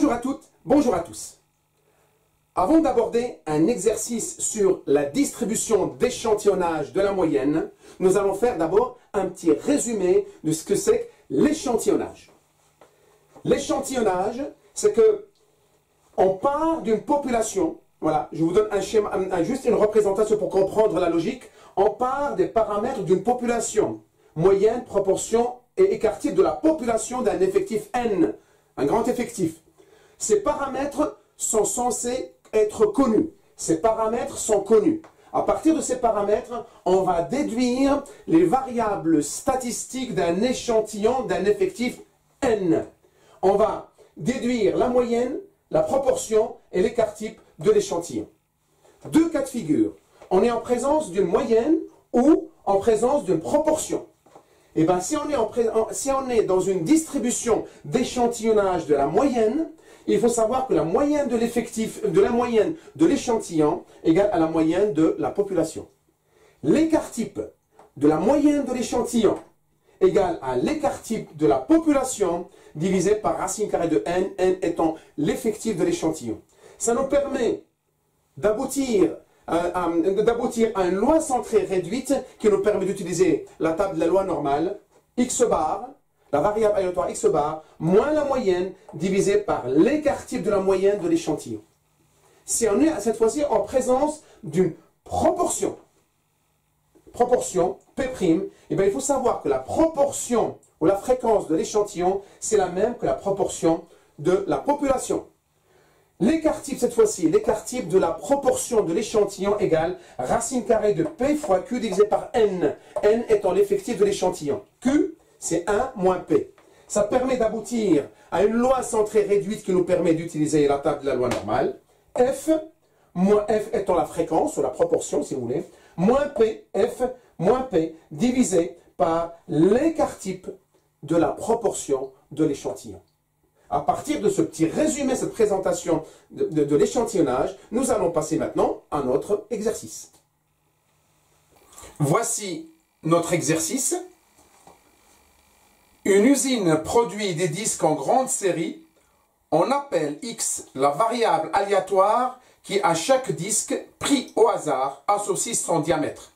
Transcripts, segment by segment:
Bonjour à toutes, bonjour à tous. Avant d'aborder un exercice sur la distribution d'échantillonnage de la moyenne, nous allons faire d'abord un petit résumé de ce que c'est que l'échantillonnage. L'échantillonnage, c'est que on part d'une population, voilà, je vous donne un schéma, juste une représentation pour comprendre la logique. On part des paramètres d'une population, moyenne, proportion et écart type de la population d'un effectif N, un grand effectif. Ces paramètres sont censés être connus. Ces paramètres sont connus. À partir de ces paramètres, on va déduire les variables statistiques d'un échantillon d'un effectif N. On va déduire la moyenne, la proportion et l'écart type de l'échantillon. Deux cas de figure. On est en présence d'une moyenne ou en présence d'une proportion. Et bien, si on est dans une distribution d'échantillonnage de la moyenne, il faut savoir que la moyenne de l'effectif, de la moyenne de l'échantillon égale à la moyenne de la population. L'écart type de la moyenne de l'échantillon égale à l'écart type de la population divisé par racine carrée de n, n étant l'effectif de l'échantillon. Ça nous permet d'aboutir à une loi centrée réduite qui nous permet d'utiliser la table de la loi normale, x bar, la variable aléatoire x bar, moins la moyenne divisé par l'écart type de la moyenne de l'échantillon. Si on est cette fois-ci en présence d'une proportion, P', eh bien, il faut savoir que la proportion ou la fréquence de l'échantillon, c'est la même que la proportion de la population. L'écart type, cette fois-ci, l'écart type de la proportion de l'échantillon égale racine carrée de P fois Q divisé par N. N étant l'effectif de l'échantillon. Q, c'est 1 moins P. Ça permet d'aboutir à une loi centrée réduite qui nous permet d'utiliser la table de la loi normale. F, moins F étant la fréquence, ou la proportion si vous voulez, moins P, F, moins P, divisé par l'écart type de la proportion de l'échantillon. À partir de ce petit résumé, cette présentation de l'échantillonnage, nous allons passer maintenant à notre exercice. Voici notre exercice. Une usine produit des disques en grande série. On appelle X la variable aléatoire qui, à chaque disque, pris au hasard, associe son diamètre.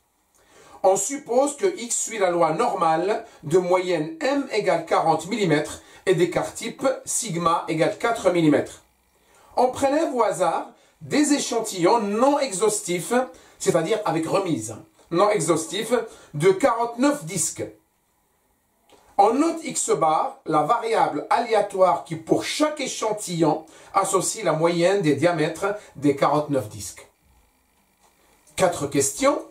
On suppose que X suit la loi normale de moyenne M égale 40 mm et d'écart type sigma égale 4 mm. On prélève au hasard des échantillons non exhaustifs, c'est-à-dire avec remise, non exhaustifs, de 49 disques. On note X bar, la variable aléatoire qui pour chaque échantillon associe la moyenne des diamètres des 49 disques. 4 questions.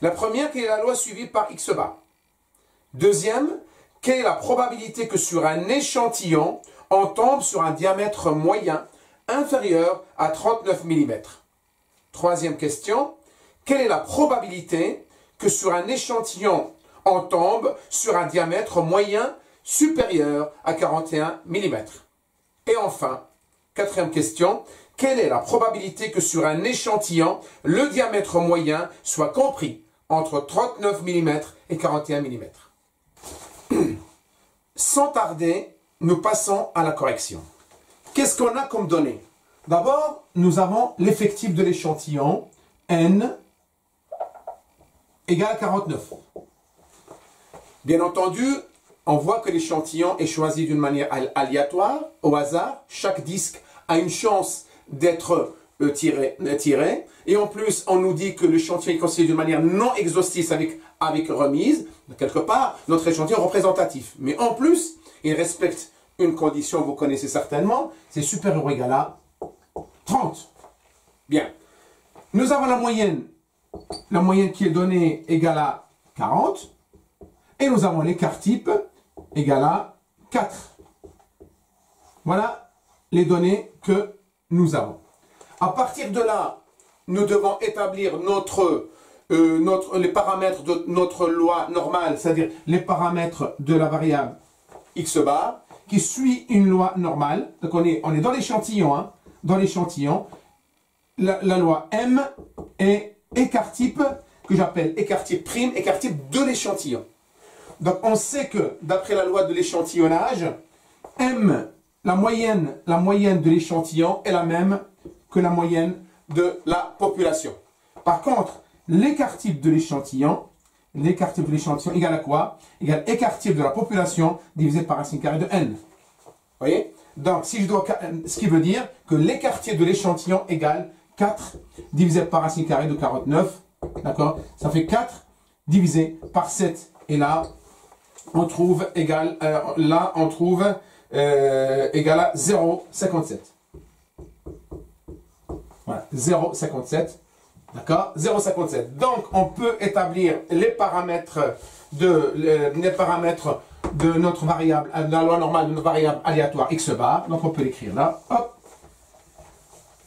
La première, quelle est la loi suivie par X bar? Deuxième, quelle est la probabilité que sur un échantillon, on tombe sur un diamètre moyen inférieur à 39 mm? Troisième question, quelle est la probabilité que sur un échantillon, on tombe sur un diamètre moyen supérieur à 41 mm? Et enfin, quatrième question, quelle est la probabilité que sur un échantillon, le diamètre moyen soit compris entre 39 mm et 41 mm? Sans tarder, nous passons à la correction. Qu'est-ce qu'on a comme données? D'abord, nous avons l'effectif de l'échantillon, N égale 49. Bien entendu, on voit que l'échantillon est choisi d'une manière aléatoire, au hasard. Chaque disque a une chance d'être tiré. Et en plus, on nous dit que l'échantillon est constitué d'une manière non exhaustive avec remise. Quelque part, notre échantillon est représentatif. Mais en plus, il respecte une condition que vous connaissez certainement, c'est supérieur ou égal à 30. Bien. Nous avons la moyenne qui est donnée égale à 40. Et nous avons l'écart type égal à 4. Voilà les données que nous avons. À partir de là, nous devons établir les paramètres de notre loi normale, c'est-à-dire les paramètres de la variable x bar, qui suit une loi normale. Donc on est dans l'échantillon, hein, dans l'échantillon. La loi M est écart type, que j'appelle écart type prime, écart type de l'échantillon. Donc on sait que, d'après la loi de l'échantillonnage, M la moyenne de l'échantillon est la même que la moyenne de la population. Par contre, l'écart type de l'échantillon égale à quoi? Égale écart type de la population divisé par racine carrée de n. Vous voyez? Donc, si je dois, ce qui veut dire que l'écart type de l'échantillon égale 4 divisé par racine carrée de 49. D'accord? Ça fait 4 divisé par 7. Et là, on trouve égal, égal à 0,57. Voilà, 0,57. D'accord? 0,57. Donc, on peut établir les paramètres de notre variable, de la loi normale de notre variable aléatoire x bar. Donc, on peut l'écrire là. Hop.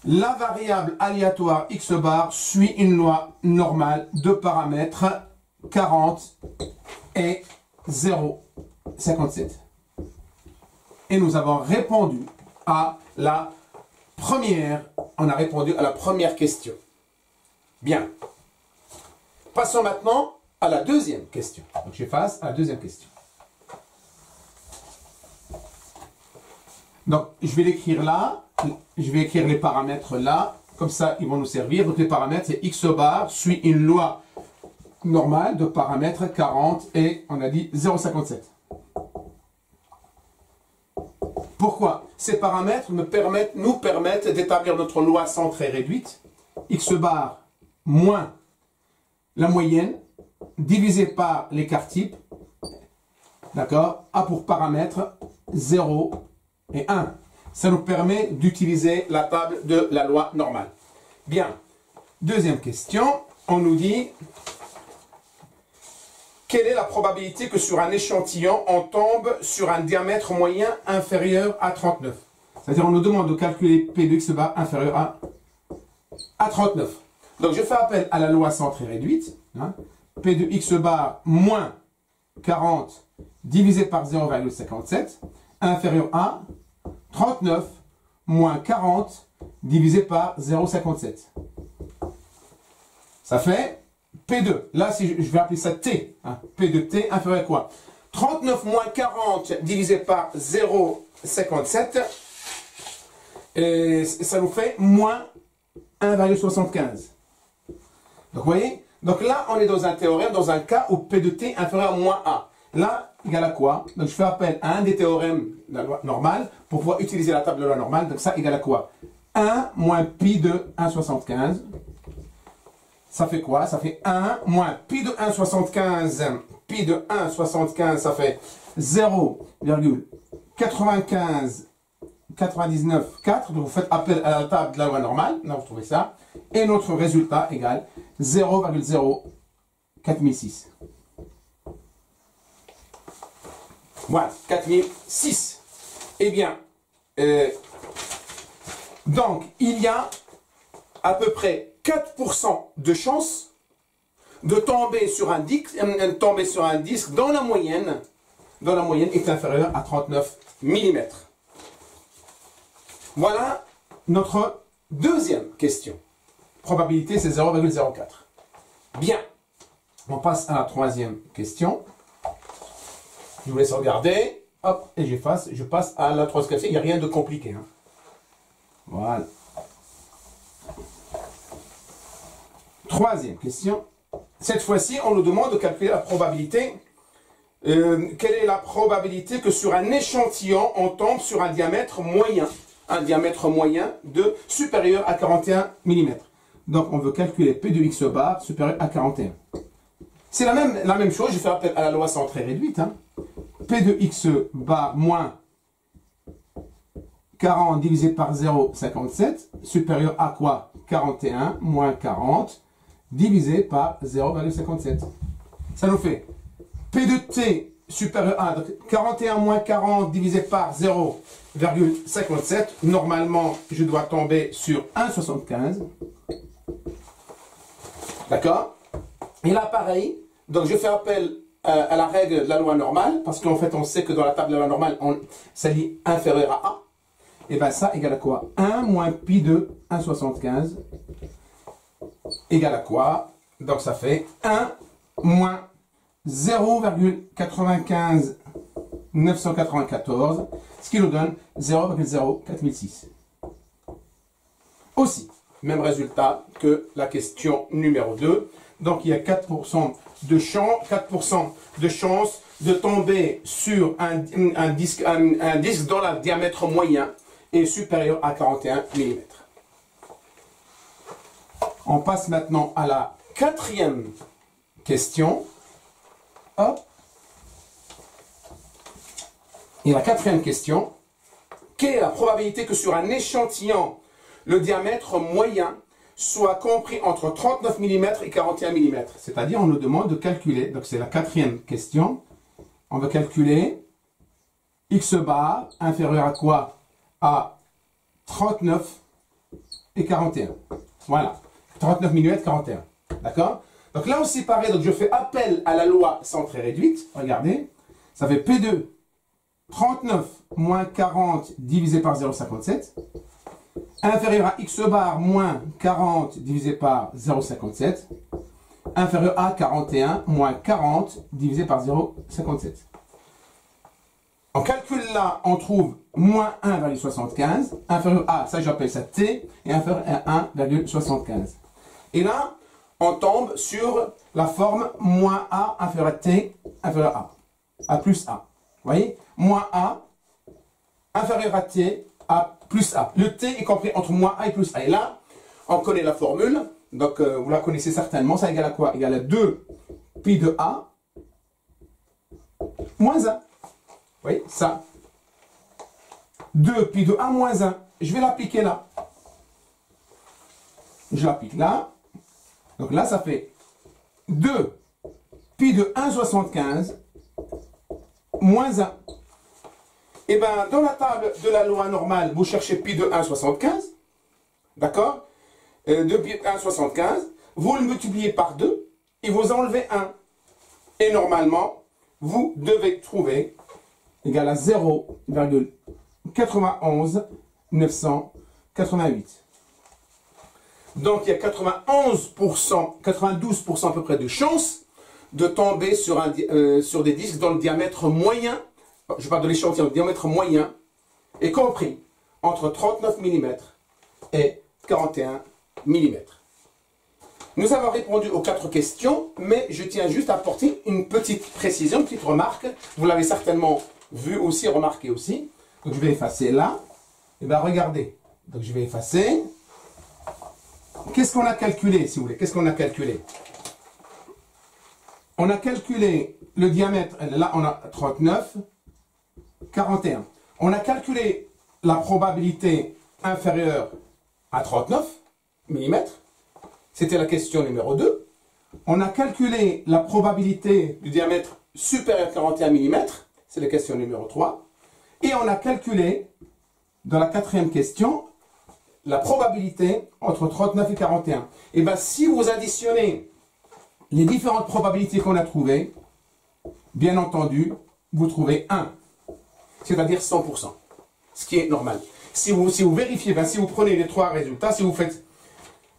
La variable aléatoire x bar suit une loi normale de paramètres 40 et 0,57. Et nous avons répondu à la première, on a répondu à la première question. Bien. Passons maintenant à la deuxième question. Donc j'efface à la deuxième question. Donc je vais l'écrire là, je vais écrire les paramètres là, comme ça ils vont nous servir. Donc les paramètres c'est x bar suit une loi normale de paramètres 40 et on a dit 0,57. Pourquoi? Ces paramètres nous permettent d'établir notre loi centrée réduite, x bar moins la moyenne, divisé par l'écart type, d'accord, a pour paramètre 0 et 1. Ça nous permet d'utiliser la table de la loi normale. Bien, deuxième question, on nous dit quelle est la probabilité que sur un échantillon, on tombe sur un diamètre moyen inférieur à 39? C'est-à-dire, on nous demande de calculer P de x bar inférieur à 39. Donc, je fais appel à la loi centrée réduite. Hein, P de x bar moins 40 divisé par 0,57 inférieur à 39 moins 40 divisé par 0,57. Ça fait P2. Là, si je vais appeler ça T. Hein, P de T inférieur à quoi? 39 moins 40 divisé par 0,57. Et ça nous fait moins 1,75. Donc, vous voyez? Donc là, on est dans un théorème, dans un cas où P de T inférieur à moins A. Là, égal à quoi? Donc, je fais appel à un des théorèmes de la loi normale pour pouvoir utiliser la table de la loi normale. Donc, ça égal à quoi? 1 moins pi de 1,75. Ça fait quoi? Ça fait 1 moins pi de 1,75. Pi de 1,75, ça fait 0,9599,4. Donc, vous faites appel à la table de la loi normale. Là, vous trouvez ça. Et notre résultat égale 0,0406. Voilà, 4006. Eh bien, donc, il y a à peu près 4% de chance de tomber sur un disque dont la moyenne est inférieure à 39 mm. Voilà notre deuxième question. Probabilité, c'est 0,04. Bien. On passe à la troisième question. Je vous laisse regarder. Hop, et j'efface. Je passe à la troisième question. Il n'y a rien de compliqué. Hein. Voilà. Troisième question. Cette fois-ci, on nous demande de calculer la probabilité. Quelle est la probabilité que sur un échantillon, on tombe sur un diamètre moyen de supérieur à 41 mm. Donc, on veut calculer P de x bar supérieur à 41. C'est la même chose, je fais appel à la loi centrée réduite. Hein. P de x bar moins 40 divisé par 0,57 supérieur à quoi? 41 moins 40 divisé par 0,57. Ça nous fait P de t supérieur à 41 moins 40 divisé par 0,57. Normalement, je dois tomber sur 1,75. D'accord? Et là, pareil. Donc, je fais appel à la règle de la loi normale, parce qu'en fait, on sait que dans la table de la loi normale, ça dit inférieur à A. Et bien, ça égale à quoi? 1 moins pi de 1,75 égale à quoi? Donc, ça fait 1 moins 0,95 994, ce qui nous donne 0,0406. Aussi, même résultat que la question numéro 2. Donc il y a 4% de chance de tomber sur un disque dont le diamètre moyen est supérieur à 41 mm. On passe maintenant à la 4e question. Hop. Et la 4e question, quelle est la probabilité que sur un échantillon, le diamètre moyen soit compris entre 39 mm et 41 mm? C'est-à-dire, on nous demande de calculer, donc c'est la 4e question, on va calculer x bar inférieur à quoi? À 39 et 41. Voilà, 39 mm, 41. D'accord? Donc là aussi, pareil, donc je fais appel à la loi centrée réduite. Regardez, ça fait P2, 39 moins 40 divisé par 0,57, inférieur à x bar moins 40 divisé par 0,57, inférieur à 41 moins 40 divisé par 0,57. On calcule là, on trouve moins 1,75, inférieur à, ça j'appelle ça T, et inférieur à 1,75. Et là, on tombe sur la forme moins A inférieur à T, inférieur à plus A. Vous voyez? Moins A, inférieur à T, A plus A. Le T est compris entre moins A et plus A. Et là, on connaît la formule. Donc, vous la connaissez certainement. Ça égale à quoi? Égale à 2 pi de A moins 1. Vous voyez? Ça. 2 pi de A moins 1. Je vais l'appliquer là. Je l'applique là. Donc là, ça fait 2 pi de 1,75 moins 1. Et bien, dans la table de la loi normale, vous cherchez pi de 1,75. D'accord? 2 pi de 1,75. Vous le multipliez par 2 et vous enlevez 1. Et normalement, vous devez trouver égal à 0,91 988. Donc, il y a 92% à peu près de chances de tomber sur des disques dont le diamètre moyen, je parle de l'échantillon, le diamètre moyen est compris entre 39 mm et 41 mm. Nous avons répondu aux 4 questions, mais je tiens juste à apporter une petite précision, une petite remarque. Vous l'avez certainement vu aussi, remarqué aussi. Donc, je vais effacer là. Et bien, regardez. Donc, je vais effacer. Qu'est-ce qu'on a calculé, si vous voulez? Qu'est-ce qu'on a calculé? On a calculé le diamètre, là on a 39, 41. On a calculé la probabilité inférieure à 39 mm. C'était la question numéro 2. On a calculé la probabilité du diamètre supérieur à 41 mm. C'est la question numéro 3. Et on a calculé, dans la 4e question, la probabilité entre 39 et 41. Et bien, si vous additionnez les différentes probabilités qu'on a trouvées, bien entendu, vous trouvez 1, c'est-à-dire 100%, ce qui est normal. Si vous vérifiez, ben, si vous prenez les 3 résultats, si vous faites,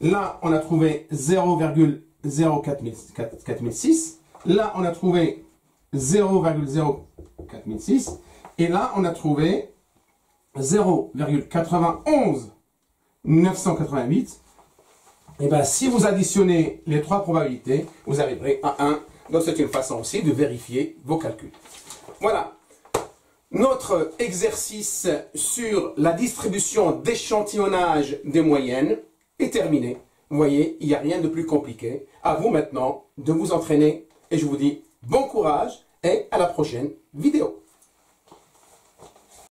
là, on a trouvé 0,0406, là, on a trouvé 0,0406, et là, on a trouvé 0,91 988, et bien si vous additionnez les 3 probabilités, vous arriverez à 1. Donc c'est une façon aussi de vérifier vos calculs. Voilà. Notre exercice sur la distribution d'échantillonnage des moyennes est terminé. Vous voyez, il n'y a rien de plus compliqué. À vous maintenant de vous entraîner. Et je vous dis bon courage et à la prochaine vidéo.